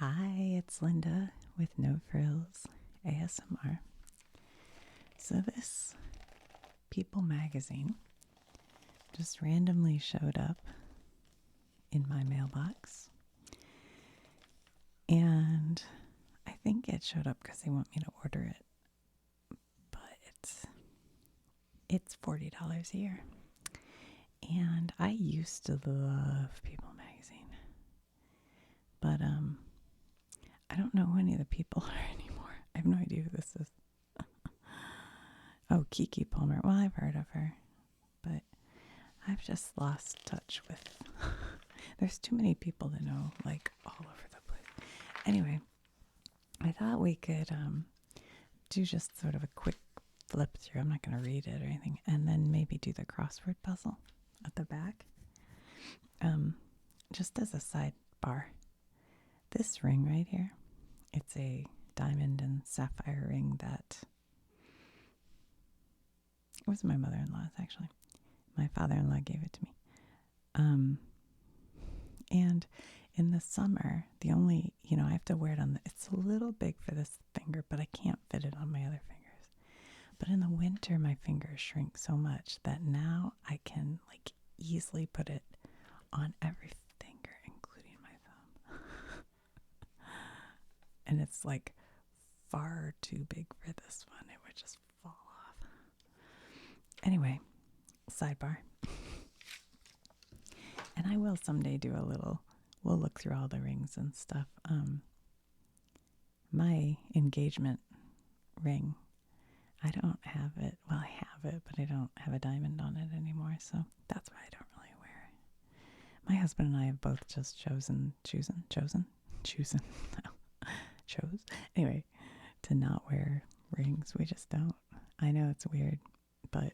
Hi, it's Linda with No Frills ASMR. So this People magazine just randomly showed up in my mailbox. And I think it showed up because they want me to order it. But it's $40 a year. And I used to love People magazine. But I don't know who any of the people are anymore. I have no idea who this is. Oh, Kiki Palmer. Well, I've heard of her, but I've just lost touch with. There's too many people to know, like all over the place. Anyway, I thought we could do just sort of a quick flip through. I'm not going to read it or anything, and then maybe do the crossword puzzle at the back. Just as a sidebar, this ring right here, it's a diamond and sapphire ring that it was my mother-in-law's, actually. My father-in-law gave it to me. And in the summer, the only, I have to wear it on it's a little big for this finger, but I can't fit it on my other fingers. But in the winter, my fingers shrink so much that now I can easily put it on every finger, including my thumb. And it's far too big for this one. It would just fall off. Anyway, sidebar. And I will someday do we'll look through all the rings and stuff. My engagement ring, I don't have it. Well, I have it, but I don't have a diamond on it anymore, so that's why I don't really wear it. My husband and I have both just chosen, anyway, to not wear rings. We just don't. I know it's weird, but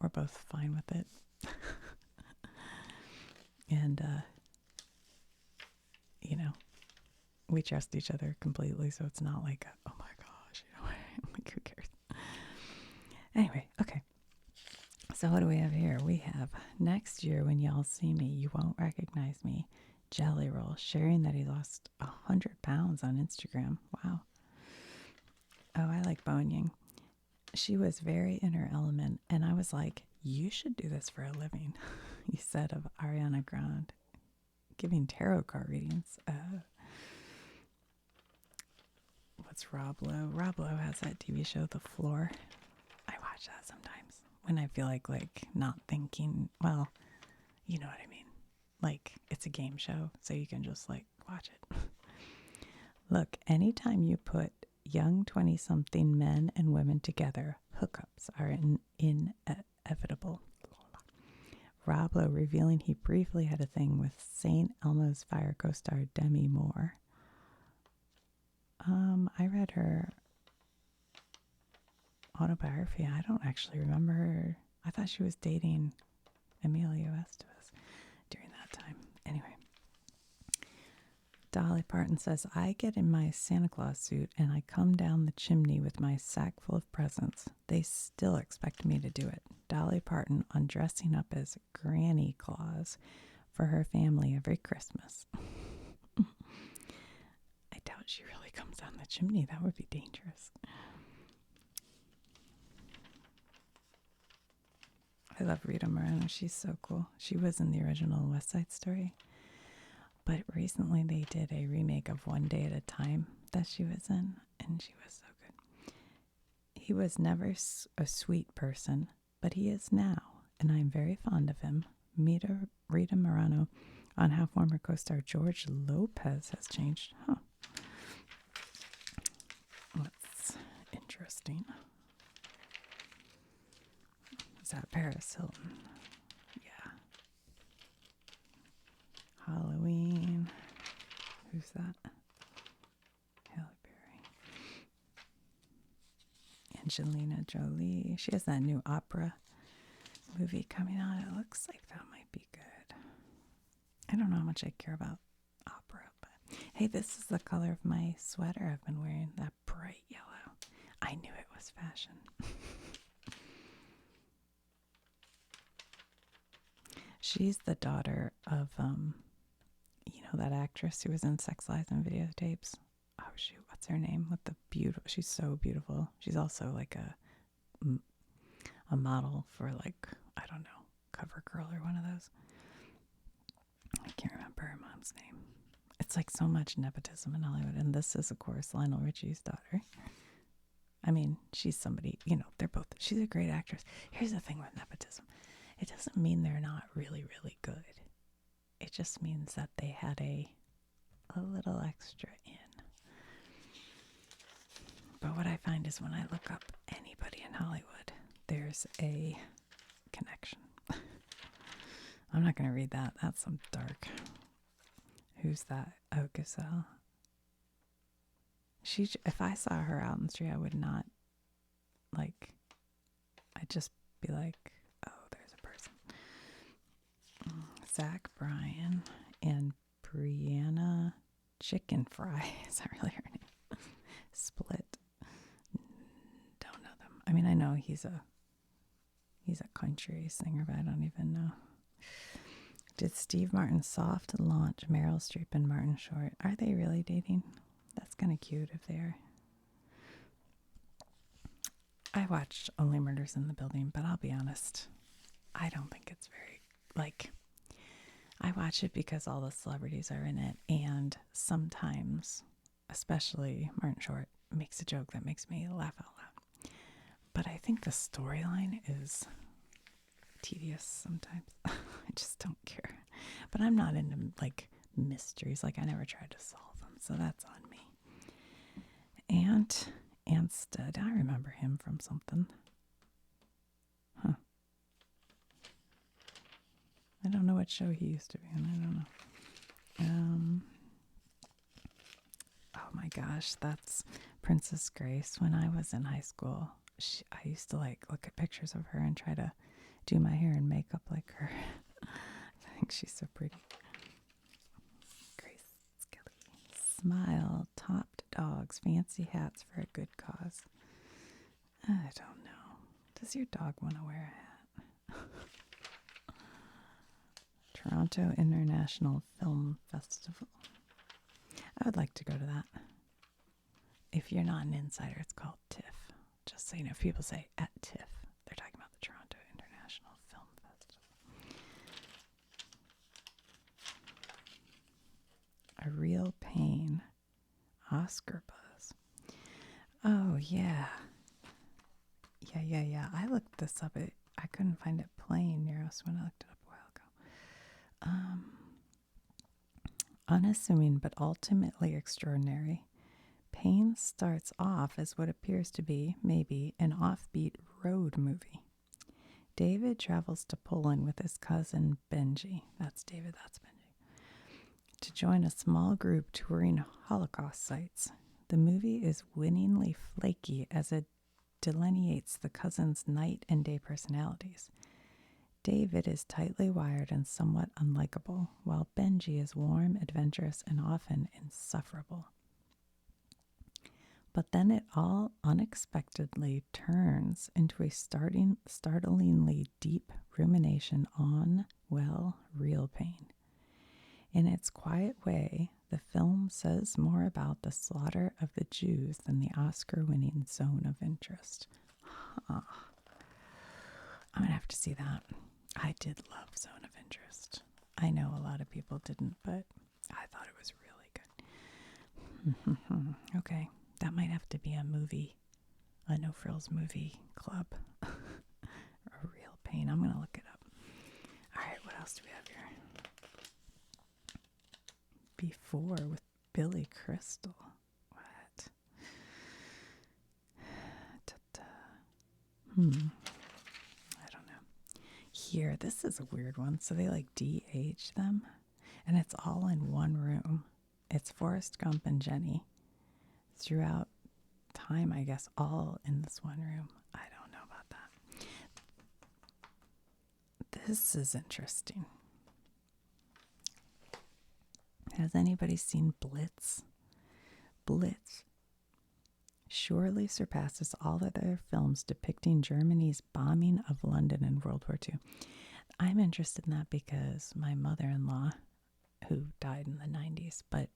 we're both fine with it. And, we trust each other completely, so it's not like, oh my gosh, who cares? Anyway, okay. So what do we have here? We have, next year when y'all see me, you won't recognize me. Jelly Roll, sharing that he lost 100 pounds on Instagram. Wow. Oh, I like Bowen Yang. She was very in her element, and I was like, you should do this for a living, he said of Ariana Grande, giving tarot card readings. What's Rob Lowe? Rob Lowe has that TV show, The Floor. I watch that sometimes when I feel like not thinking. Well, you know what I mean. It's a game show, so you can just watch it. Look, anytime you put young 20-something men and women together, hookups are inevitable. Rob Lowe revealing he briefly had a thing with St. Elmo's Fire co-star Demi Moore. I read her autobiography. I don't actually remember her. I thought she was dating Emilio Estevez during that time. Anyway, Dolly Parton says, I get in my Santa Claus suit and I come down the chimney with my sack full of presents. They still expect me to do it. Dolly Parton on dressing up as Granny Claus for her family every Christmas. I doubt she really comes down the chimney. That would be dangerous. I love Rita Moreno. She's so cool. She was in the original West Side Story. But recently they did a remake of One Day at a Time that she was in, and she was so good. He was never a sweet person, but he is now, and I'm very fond of him. Rita Moreno on how former co-star George Lopez has changed. Huh. That's interesting. Is that Paris Hilton? Yeah. Halloween. Who's that? Halle Berry. Angelina Jolie. She has that new opera movie coming out. It looks like that might be good. I don't know how much I care about opera, but hey, this is the color of my sweater I've been wearing, that bright yellow. I knew it was fashion. She's the daughter of, know that actress who was in Sex Lies and Videotapes? Oh shoot, what's her name? With the beautiful, she's so beautiful. She's also like a model for like, I don't know, CoverGirl or one of those. I can't remember her mom's name. It's like so much nepotism in Hollywood, and this is of course Lionel Richie's daughter. I mean, she's somebody, she's a great actress. Here's the thing with nepotism. It doesn't mean they're not really, really good. It just means that they had a little extra in. But what I find is when I look up anybody in Hollywood, there's a connection. I'm not going to read that. That's some dark. Who's that? Oh, Gazelle. If I saw her out in the street, I would not, I'd just be like, oh, there's a person. Zach Bryan and Brianna Chicken Fry. Is that really her name? Split. Don't know them. I mean, I know he's a country singer, but I don't even know. Did Steve Martin soft launch Meryl Streep and Martin Short? Are they really dating? That's kind of cute if they are. I watched Only Murders in the Building, but I'll be honest, I don't think it's very, I watch it because all the celebrities are in it, and sometimes, especially Martin Short, makes a joke that makes me laugh out loud. But I think the storyline is tedious sometimes. I just don't care. But I'm not into, mysteries. I never tried to solve them, so that's on me. Ansted, I remember him from something. Huh. I don't know what show he used to be in. I don't know. Oh my gosh, that's Princess Grace. When I was in high school, I used to look at pictures of her and try to do my hair and makeup like her. I think she's so pretty. Grace Kelly. Smile, topped dogs, fancy hats for a good cause. I don't know. Does your dog want to wear a hat? Toronto International Film Festival. I would like to go to that. If you're not an insider, it's called TIFF. Just so you know, if people say at TIFF, they're talking about the Toronto International Film Festival. A Real Pain. Oscar buzz. Oh, yeah. Yeah. I looked this up. I couldn't find it playing near us when I looked it up a while ago. Unassuming but ultimately extraordinary. Pain starts off as what appears to be, maybe, an offbeat road movie. David travels to Poland with his cousin Benji. That's David, that's Benji. To join a small group touring Holocaust sites. The movie is winningly flaky as it delineates the cousins' night and day personalities. David is tightly wired and somewhat unlikable, while Benji is warm, adventurous, and often insufferable. But then it all unexpectedly turns into a startlingly deep rumination on, real pain. In its quiet way, the film says more about the slaughter of the Jews than the Oscar-winning Zone of Interest. I'm going to have to see that. I did love Zone of Interest. I know a lot of people didn't, but I thought it was really good. Okay, that might have to be a No Frills movie club. A Real Pain. I'm going to look it up. All right, what else do we have here? Before with Billy Crystal. What? I don't know. Here, this is a weird one. So they DH them, and it's all in one room. It's Forrest Gump and Jenny throughout time, I guess, all in this one room. I don't know about that. This is interesting. Has anybody seen Blitz? Blitz surely surpasses all other films depicting Germany's bombing of London in World War II. I'm interested in that because my mother-in-law who died in the 90s. But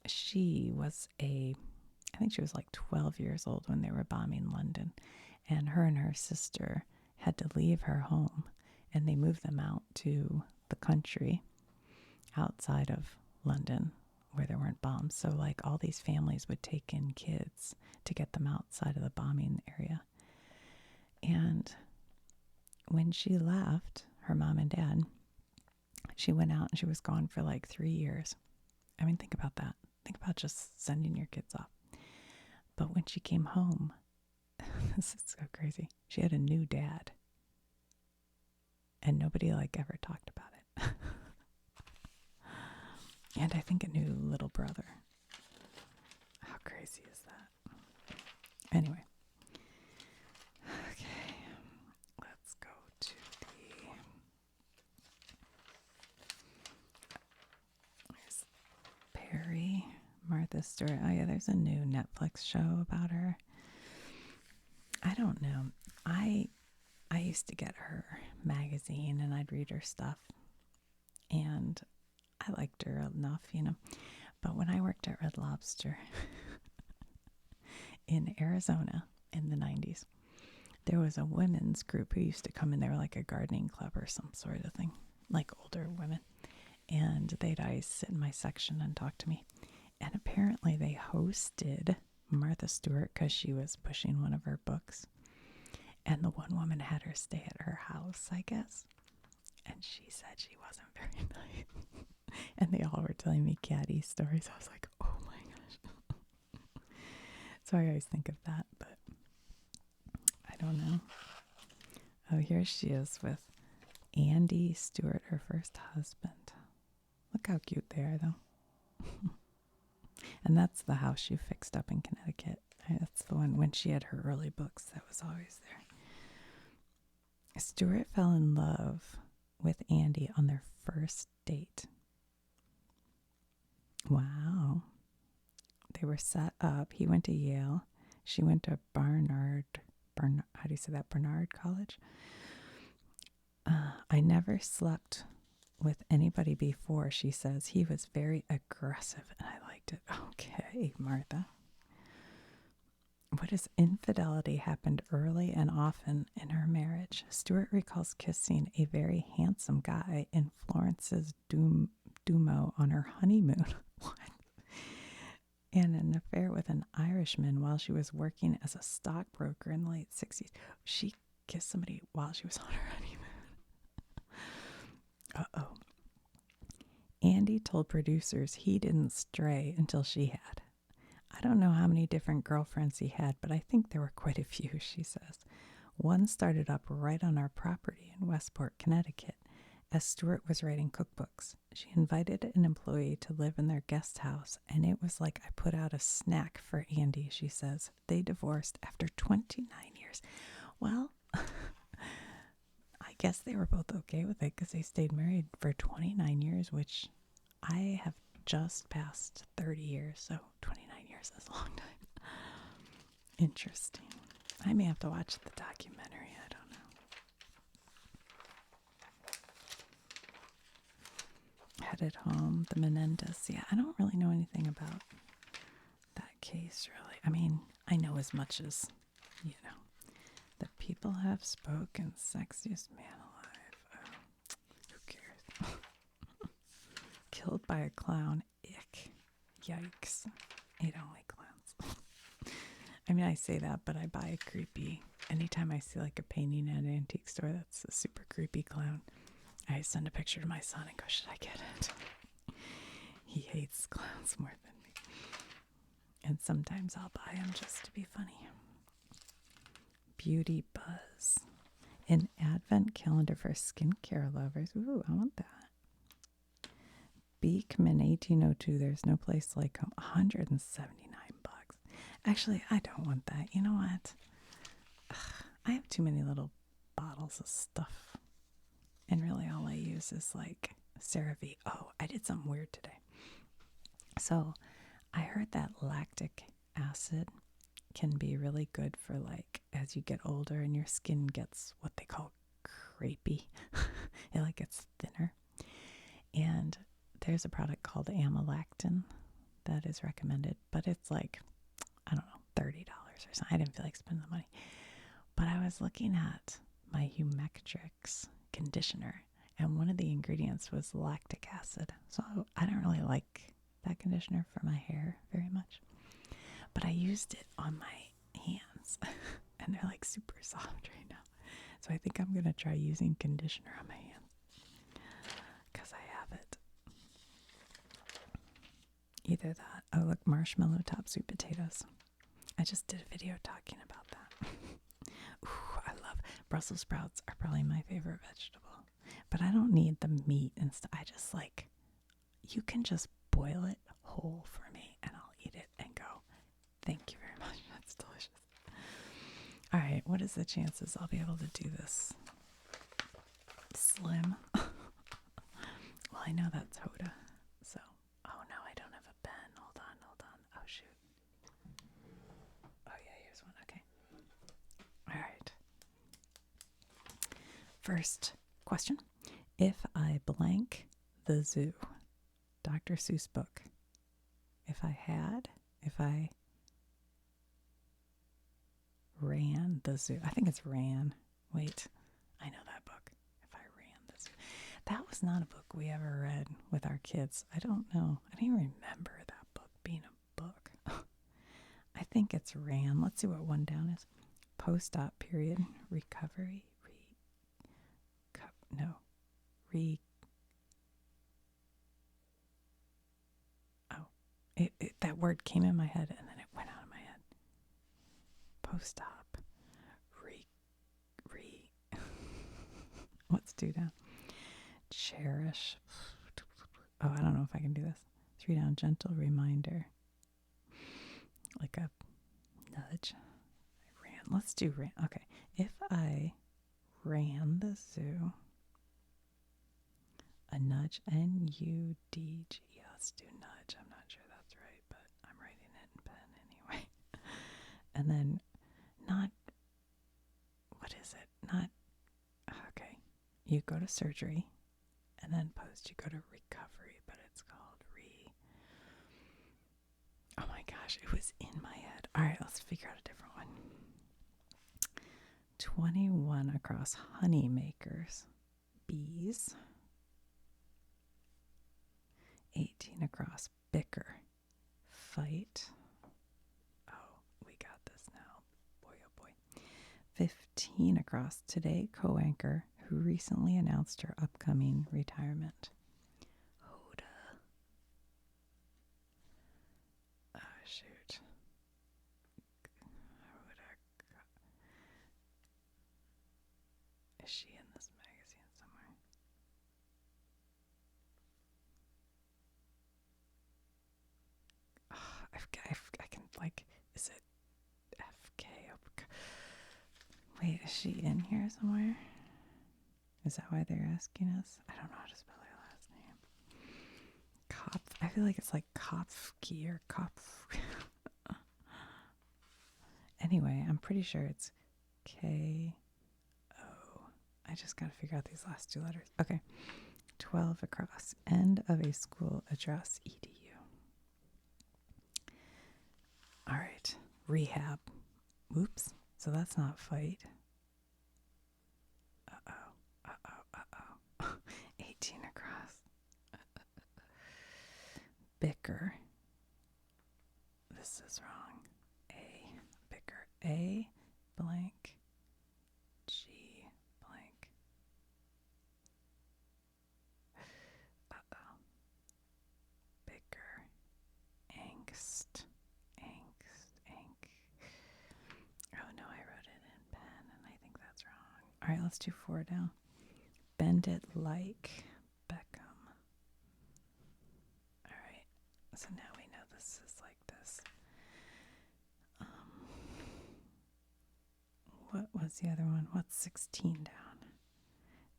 she was I think she was like 12 years old when they were bombing London. And her sister had to leave her home, and they moved them out to the country outside of London where there weren't bombs. So like all these families would take in kids to get them outside of the bombing area. And when she left, her mom and dad, she went out and she was gone for like 3 years. I mean, think about that. Think about just sending your kids off. But when she came home, this is so crazy. She had a new dad. And nobody like ever talked about it. And I think a new little brother. How crazy is that? Anyway. Okay. Let's go to there's Perry, Martha Stewart. Oh yeah, there's a new Netflix show about her. I don't know. I used to get her magazine and I'd read her stuff. And I liked her enough, But when I worked at Red Lobster in Arizona in the 90s, there was a women's group who used to come in. They were like a gardening club or some sort of thing, like older women. And they'd always sit in my section and talk to me. And apparently they hosted Martha Stewart because she was pushing one of her books. And the one woman had her stay at her house, I guess. And she said she wasn't very nice. And they all were telling me catty stories. I was like, oh my gosh. So I always think of that, but I don't know. Oh, here she is with Andy Stewart, her first husband. Look how cute they are, though. And that's the house she fixed up in Connecticut. That's the one when she had her early books that was always there. Stewart fell in love with Andy on their first date. Wow. They were set up. He went to Yale. She went to Barnard, how do you say that? Barnard College. I never slept with anybody before, she says. He was very aggressive and I liked it. Okay, Martha. What is infidelity happened early and often in her marriage. Stewart recalls kissing a very handsome guy in Florence's Duomo on her honeymoon. What? And an affair with an Irishman while she was working as a stockbroker in the late 60s. She kissed somebody while she was on her honeymoon. Uh-oh. Andy told producers he didn't stray until she had. I don't know how many different girlfriends he had, but I think there were quite a few, she says. One started up right on our property in Westport, Connecticut, as Stewart was writing cookbooks. She invited an employee to live in their guest house, and it was like I put out a snack for Andy, she says. They divorced after 29 years. Well, I guess they were both okay with it because they stayed married for 29 years, which I have just passed 30 years, so 29 years is a long time. Interesting. I may have to watch the documentary. I don't know. Headed home, the Menendez. Yeah, I don't really know anything about that case, really. I mean, I know as much as, the people have spoken, sexiest man alive. Oh, who cares? Killed by a clown. Ick. Yikes. I don't like clowns. I mean, I say that, but I buy a creepy. Anytime I see like a painting at an antique store that's a super creepy clown, I send a picture to my son and go, should I get it? He hates clowns more than me. And sometimes I'll buy them just to be funny. Beauty Buzz. An advent calendar for skincare lovers. Ooh, I want that. Beekman 1802. There's no place like home. 179 bucks. Actually, I don't want that. You know what? Ugh, I have too many little bottles of stuff. And really all I use is like CeraVe. Oh, I did something weird today. So I heard that lactic acid can be really good for like as you get older and your skin gets what they call crepey. It like gets thinner. And there's a product called Amylactin that is recommended, but it's like, I don't know, $30 or something. I didn't feel like spending the money. But I was looking at my Humectrix conditioner, and one of the ingredients was lactic acid. So I don't really like that conditioner for my hair very much. But I used it on my hands, and they're like super soft right now. So I think I'm going to try using conditioner on my hands because I have it. Either that. Oh, look, marshmallow top sweet potatoes. I just did a video talking about that. Ooh, I love Brussels sprouts are probably my favorite vegetable. But I don't need the meat and stuff. I just like, you can just boil it whole for me and I'll eat it and go, thank you very much. That's delicious. All right, what is the chances I'll be able to do this? Slim. Well, I know that's Hoda. So, oh no, I don't have a pen. Hold on. Oh, shoot. Oh, yeah, here's one. Okay. All right. First question. If I blank the zoo, Dr. Seuss book, if I ran the zoo, I think it's ran. Wait, I know that book. If I ran the zoo. That was not a book we ever read with our kids. I don't know. I don't even remember that book being a book. I think it's ran. Let's see what one down is. Post-op period, recovery, that word came in my head and then it went out of my head. Post-op, what's two down? Cherish. Oh, I don't know if I can do this. 3 down, gentle reminder. Like a nudge. I ran. Let's do ran. Okay. If I ran the zoo, a nudge, N-U-D-G. Yeah, let's do nudge. I'm not sure that's right, but I'm writing it in pen anyway. And then not, what is it? Not, okay. You go to surgery, and then post, you go to recovery, but it's called oh my gosh, it was in my head. All right, let's figure out a different one. 21 across honey makers, bees. 18 across bicker, fight. Oh, we got this now. Boy, oh boy. 15 across today, co-anchor who recently announced her upcoming retirement. Hoda. Oh, shoot. Hoda. Is she in this magazine somewhere? I can, like, is it FK? Wait, is she in here somewhere? Is that why they're asking us? I don't know how to spell her last name. Kopf. I feel like it's like Kopfke or Kopf. Anyway, I'm pretty sure it's K-O. I just got to figure out these last 2 letters. Okay. 12 across. End of a school address, EDU. All right. Rehab. Oops. So that's not fight. Uh-oh. 18 across. Bicker. This is wrong. Bicker. A blank. G blank. Uh-oh. Bicker. Angst. Oh no, I wrote it in pen and I think that's wrong. All right, let's do 4 down. Bend it like Beckham. All right, so now we know this is like this. What was the other one? What's 16 down?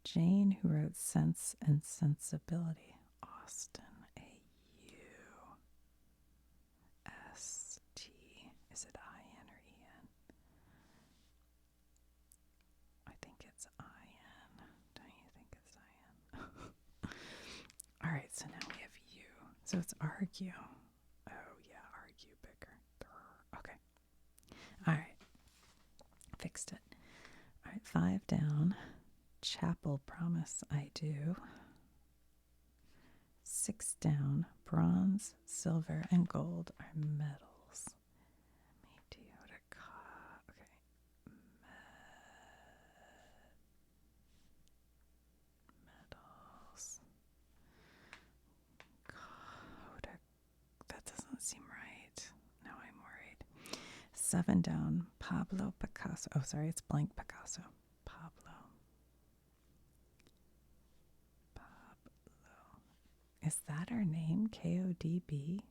Jane, who wrote Sense and Sensibility. Austin, A-U-S-T. Is it I-N or E-N? I think it's I-N. Don't you think it's I-N? All right, so now we have So it's argue. Oh, yeah, argue bigger. Okay. All right. Fixed it. All right, 5 down. Chapel, promise I do. 6 down. Bronze, silver, and gold are metals. Mediotica. Okay. Metals. Kodak. That doesn't seem right. Now I'm worried. 7 down. Pablo Picasso. Oh, sorry, it's blank Picasso. Pablo. Is that her name? Kodb?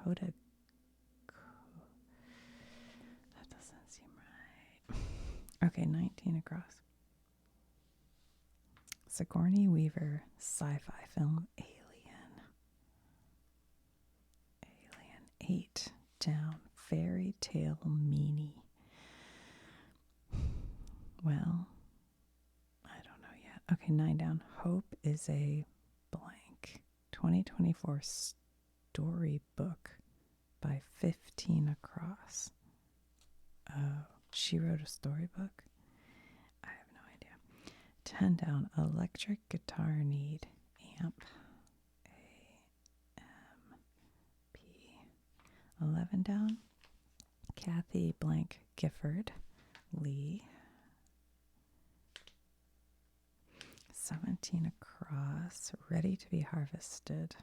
Hoda. That doesn't seem right. Okay, 19 across. Sigourney Weaver sci-fi film Alien. Alien. 8 down. Fairy tale meanie. Well, I don't know yet. Okay, 9 down. Hope is a blank. 2024 storybook by 15 across. Oh, she wrote a storybook? I have no idea. 10 down. Electric guitar need. Amp. A-M-P. 11 down. Kathy blank Gifford. Lee. 17 across. Ready to be harvested.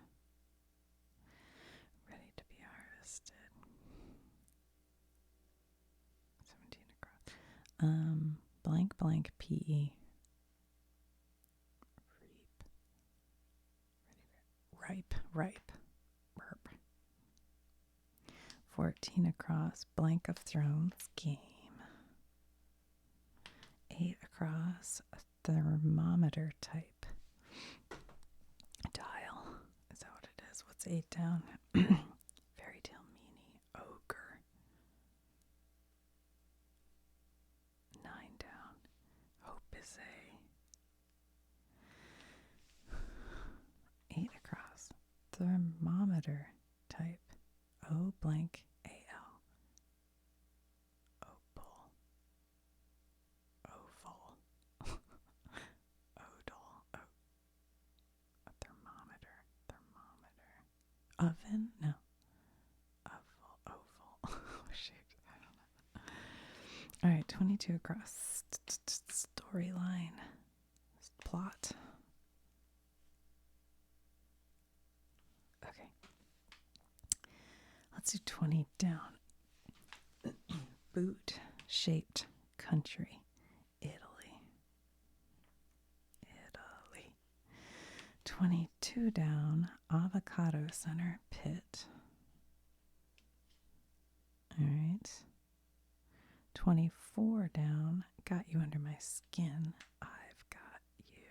Ready to be harvested. 17 across. Blank blank PE. Reap. Ripe. Burp. 14 across. Blank of Thrones game. 8 across. A thermometer type. Dial. Is that what it is? What's 8 down? Fairy tale meanie. Ogre. 9 down. Hope is a 8 across. Thermometer type. O blank AL. Opal. Oval. Odal. A thermometer. Oven? No. Oval. Oh, shoot. I don't know. All right, 22 across. Storyline. Plot. Okay. Let's do 20 down. Boot shaped country. Italy. 22 down. Avocado center. Pit. All right. 24 down. Got you under my skin. I've got you.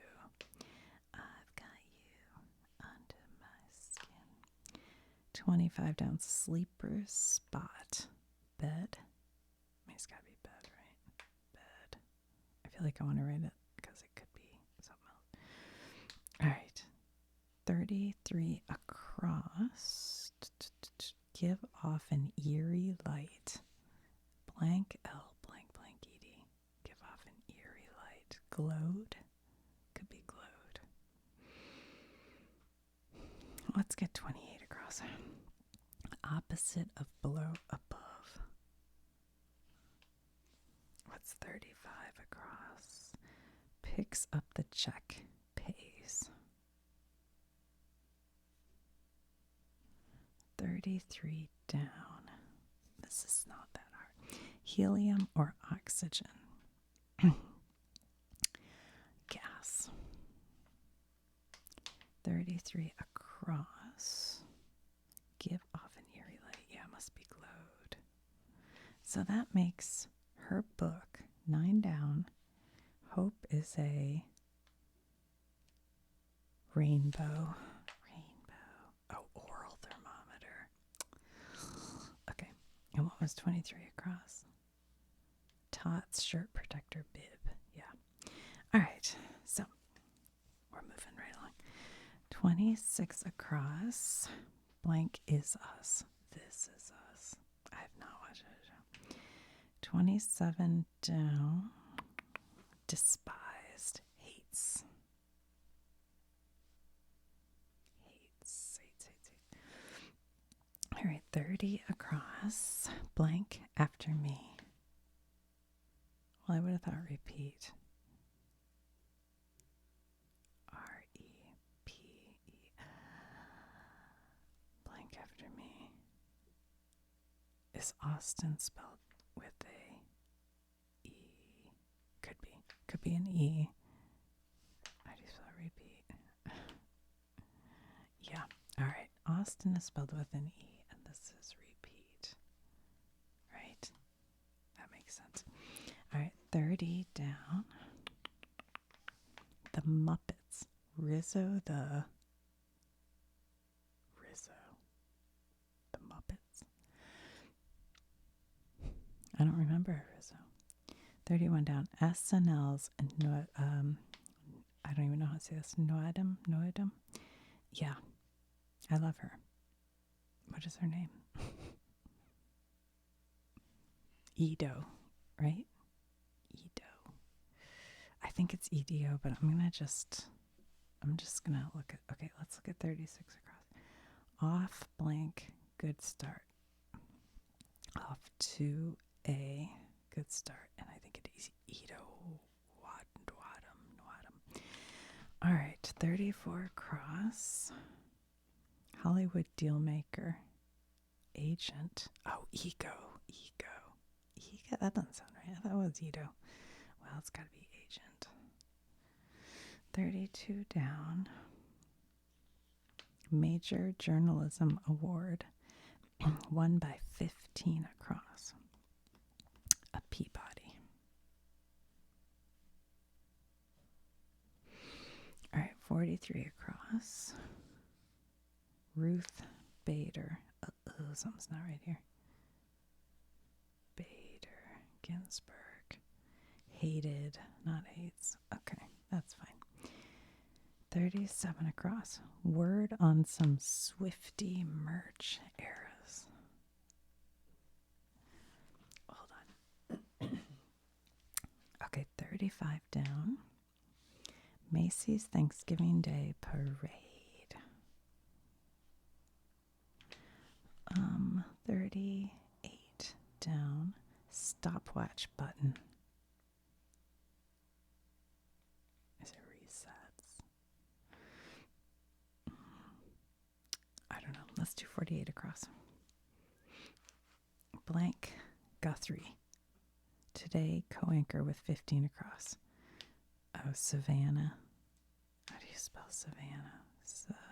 I've got you under my skin. 25 down. Sleeper spot. Bed. I mean, it's got to be bed, right? Bed. I feel like I want to write it because it could be something else. All right. 33 across. Give off an eerie light. Blank L blank blank ED. Give off an eerie light. Glowed. Could be glowed. Let's get 28 across. Opposite of below above. What's 35 across? Picks up the check. Pays. 33 down. This is not that hard. Helium or oxygen? Gas. 33 across. Give off an eerie light. Yeah, it must be glowed. So that makes her book 9 down. Hope is a rainbow. Oh, oral thermometer. Okay. And what was 23 across? Tots, shirt protector, bib. Yeah. All right. So we're moving right along. 26 across. blank is us. This is us. I have not watched it. 27 down. Despised. Hates. Hates. All right, 30 across. Blank after me. Well, I would have thought repeat. R-E-P-E. Blank after me. Is Austin spelled with a E? Could be. Could be an E. How do you spell repeat? Yeah. All right. Austin is spelled with an E, and this is repeat. Right? That makes sense. All right. 30 down. The Muppets. Rizzo the Muppets. I don't remember Rizzo. 31 down. SNL's I don't even know how to say this. Noedum. Yeah. I love her. What is her name? Edo, right? Edo. I think it's EDO, but I'm just gonna look at, okay, let's look at 36 across. Off blank, good start. Off to a good start. And I think it is Edo. Wadum. All right, 34 across. Hollywood dealmaker. Agent. Oh, ego. That doesn't sound right. I thought it was Edo. Well, it's got to be agent. 32 down. Major Journalism Award. Won by 15 across. A Peabody. All right, 43 across. Ruth Bader. Something's not right here. Bader. Ginsburg. Hated, not hates. Okay, that's fine. 37 across. Word on some Swifty merch eras. Hold on. Okay, 35 down. Macy's Thanksgiving Day Parade. 38 down. Stopwatch button. Is it resets? I don't know. Let's do 48 across. Blank Guthrie. Today, co-anchor with 15 across. Oh, Savannah. How do you spell Savannah? Savannah.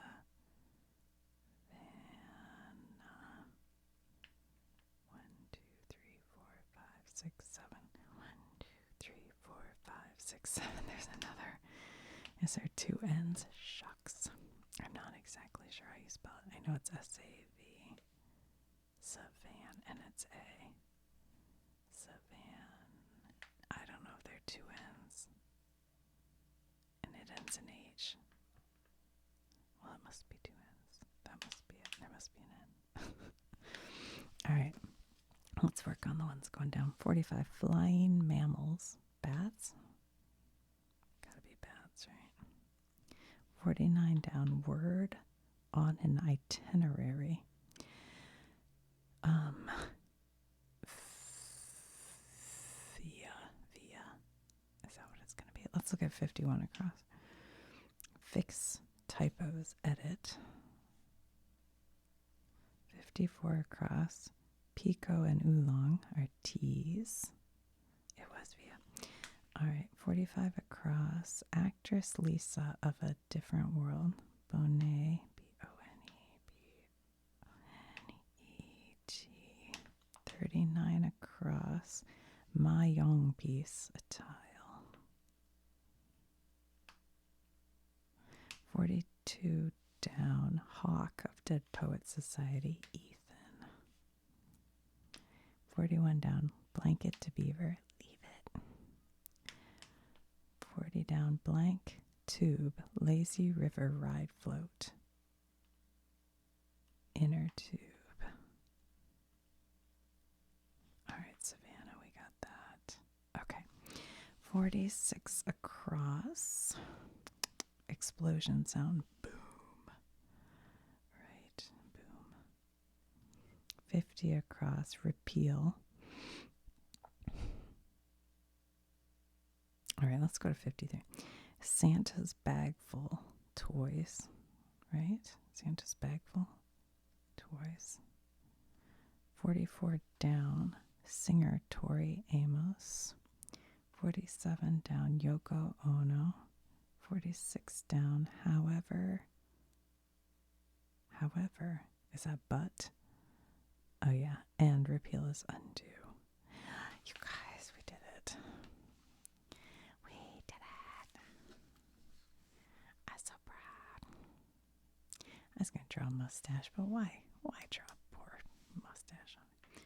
1, 2, 3, 4, 5, 6, 7. 1, 2, 3, 4, 5, 6, 7. There's another. Is there two N's? Shucks. I'm not exactly sure how you spell it. I know it's S-A-V. Savan, and it's A. Savan. I don't know if there are two N's. And it ends in H. Well, it must be two N's. That must be it. There must be an N. All right. Let's work on the ones going down. 45. Flying mammals. Bats? Gotta be bats, right? 49 down. Word on an itinerary. Via. Is that what it's going to be? Let's look at 51 across. Fix typos, edit. 54 across. Pico and oolong are T's. It was via. All right, 45 across. Actress Lisa of A Different World. Bonet. B-O-N-E-T. 39 across. Mahjong piece, a tile. 42 down. Hawk of Dead Poets Society, Ethan. 41 down. Blanket to Beaver, leave it. 40 down. Blank tube, Lazy River Ride Float. inner tube. All right, Savannah, we got that. Okay. 46 across. Explosion sound. Boom. Right. Boom. 50 across. Repeal. All right, let's go to 53. Santa's bag full. Toys. Right? Santa's bag full. Toys. 44 down. Singer Tori Amos. 47 down. Yoko Ono. 46 down. However, is that but? Oh yeah, and repeal is undo. You guys, we did it. We did it. I'm so proud. I was gonna draw a mustache, but why? Why draw a poor mustache on it?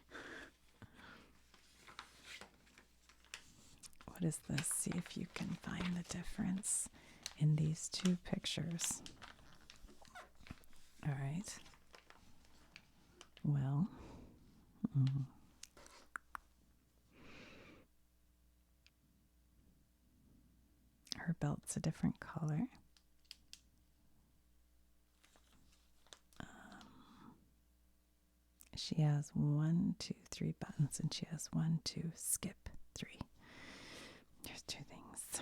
What is this? See if you can find the difference in these two pictures. All right. Well, her belt's a different color. She has 1, 2, 3 buttons, and she has 1, 2, skip 3. There's 2 things.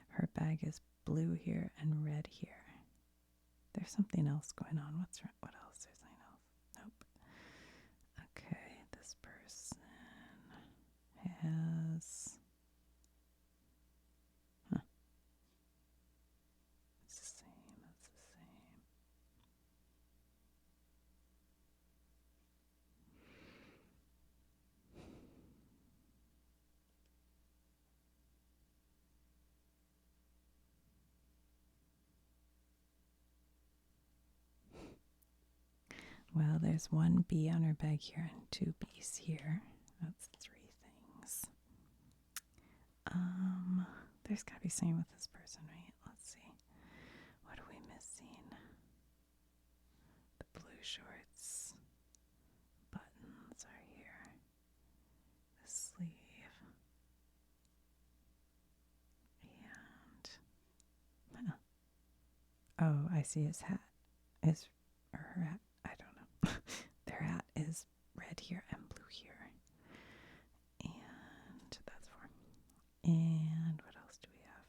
Her bag is blue here and red here. There's something else going on. What else? There's something else. Nope. Okay, this person has. Huh. It's the same. That's the same. Well, there's 1 B on her bag here and 2 B's here. That's 3 things. There's got to be something with this person, right? Let's see. What are we missing? The blue shorts. Buttons are here. The sleeve. And oh, I see his hat. Or her hat. I don't know. Their hat is red here and blue here. And that's 4. And what else do we have?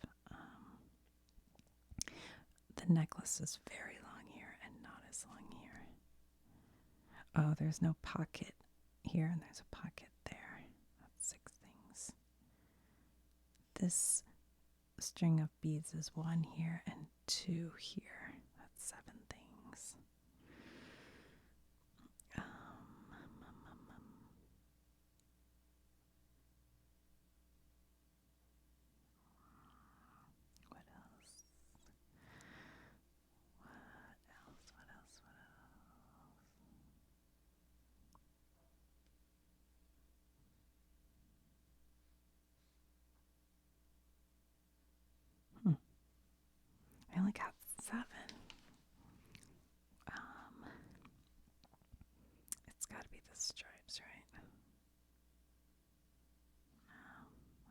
The necklace is very long here and not as long here. Oh, there's no pocket here and there's a pocket there. That's 6 things. This string of beads is 1 here and 2 here. That's 7 things. What else? What else? I only got 7. It's got to be the stripes, right? No,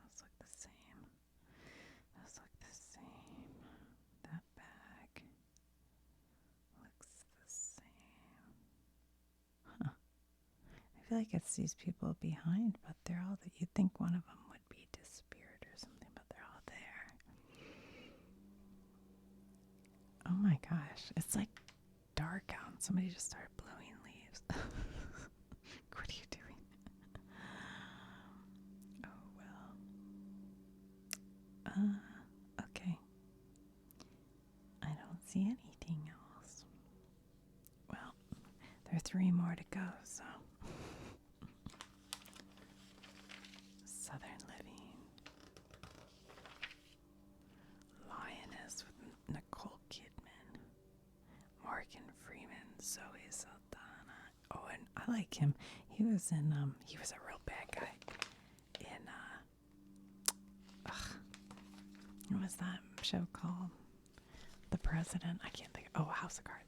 those look the same. Those look the same. That bag looks the same. Huh. I feel like it's these people behind, but they're all that you'd think one of them would be disappeared or something, but they're all there. Oh my gosh, it's like dark out and somebody just started blowing leaves. What are you doing? Oh well. Okay. I don't see anything else. Well, there are 3 more to go, so. Southern Living. Lioness with Nicole Kidman. Morgan Freeman, Zoe Saldana. Oh, and I like him. He was in he was a real bad guy in was that show called? The President. I can't think. Oh, House of Cards.